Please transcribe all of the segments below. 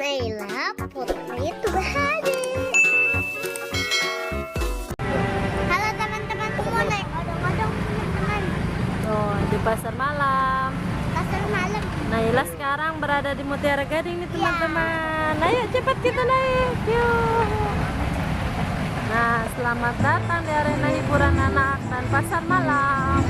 Naila Putri Tubahari. Halo teman-teman semua, naik odong-odong teman-teman. Oh, di pasar malam. Pasar malam. Naila sekarang berada di Mutiara Gading nih teman-teman. Ayo cepat kita naik. Yuk. Nah, selamat datang di arena hiburan anak dan pasar malam.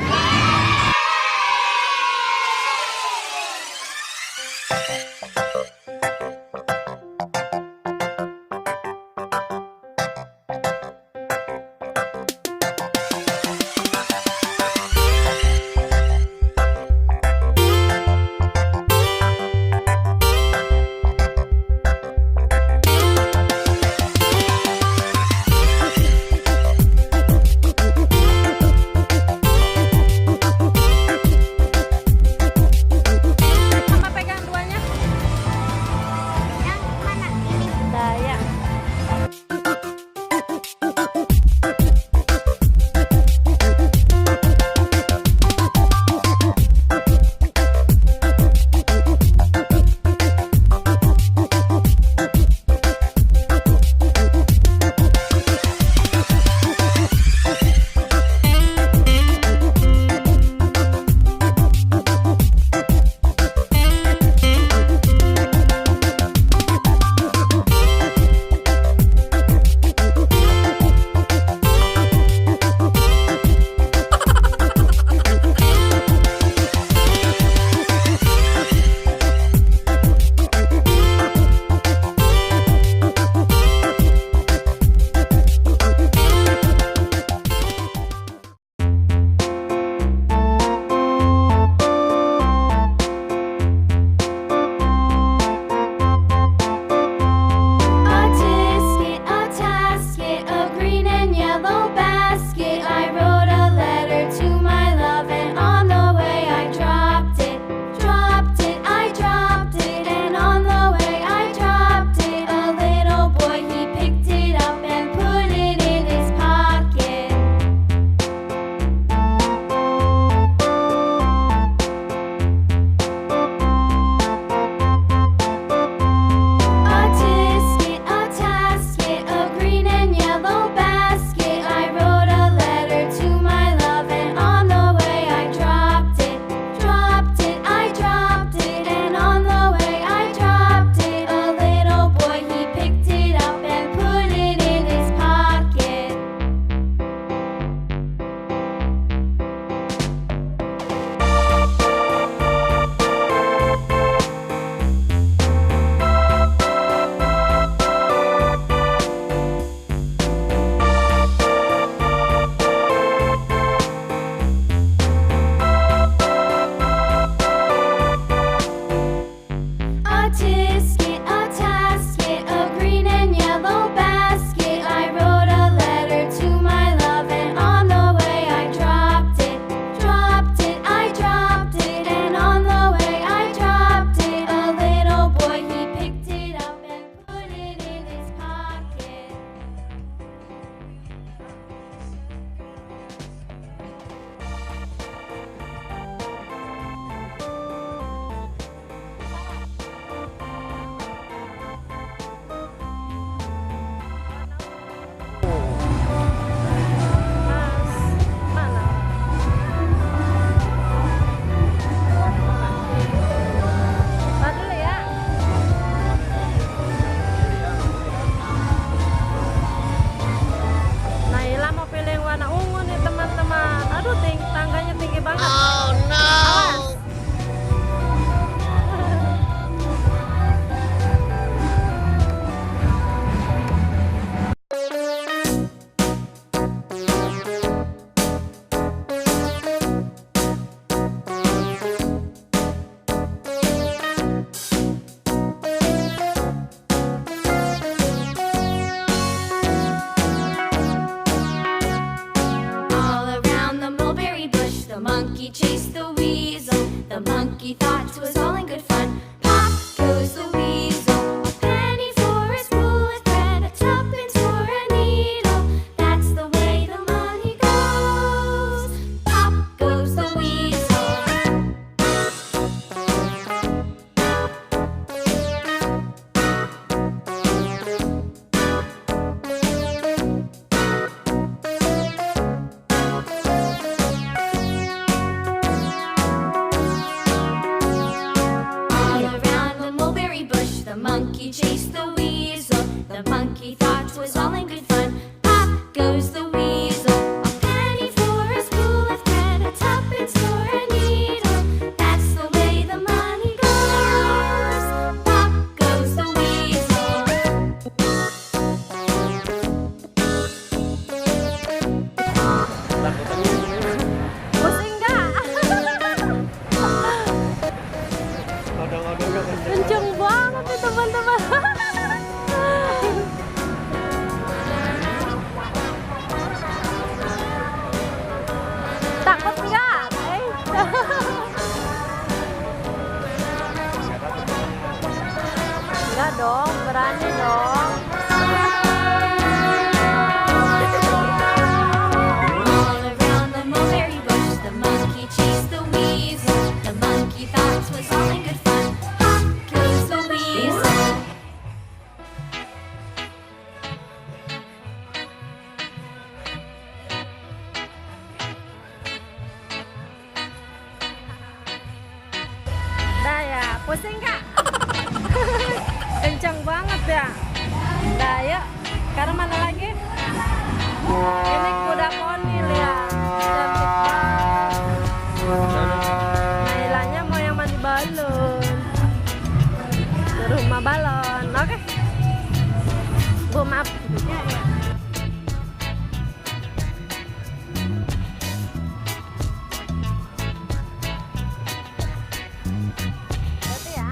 Kenceng banget nih teman-teman. Takut nggak? Enggak dong, berani dong. All around the mulberry bush, the monkey chased the weasel. The monkey thought it was all in good fun. Pop goes the weasel. Dah ya, pusing nggak? Kencang banget ya. Dah yuk, sekarang mana lagi? Ini kuda poni lihat, cantik banget. Nailanya mau yang mandi balon, ke rumah balon. Oke, Bu maaf. Berarti ya.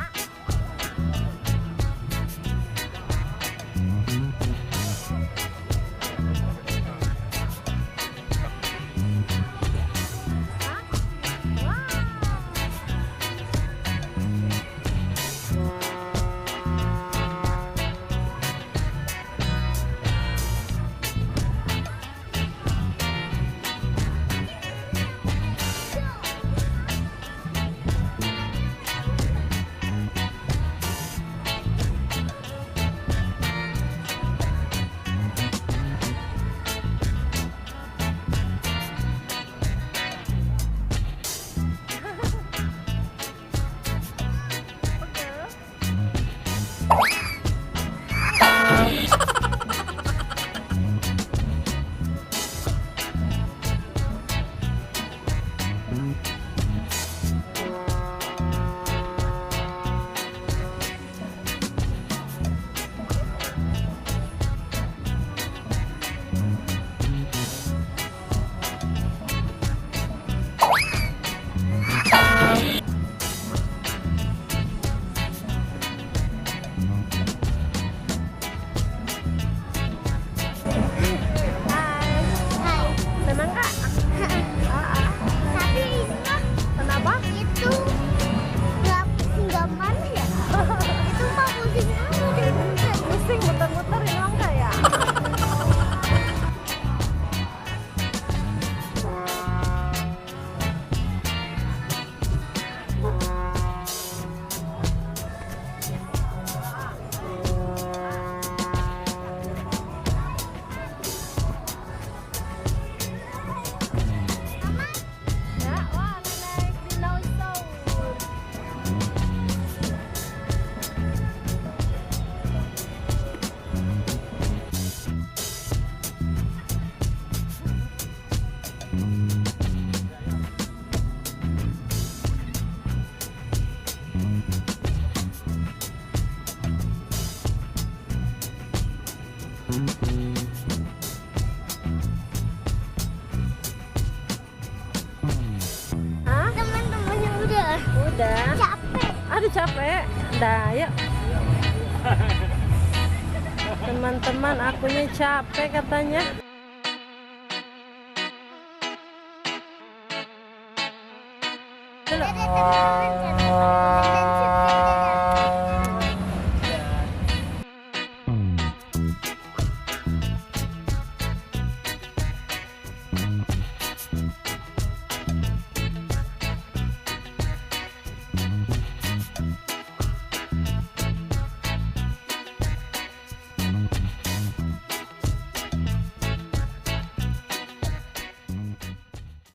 Hai. Senang kak? Tapi ini mah Kenapa? itu nggak mana ya? Itu mah pusing banget. Pusing muter-muter emang nggak ya? Ya, wah naik dinosaur. Hah? Teman-temannya udah Udah. capek. Aduh capek. Dah yuk. Teman-teman akunya capek katanya. Dulu. Dadah teman-teman, jangan lupa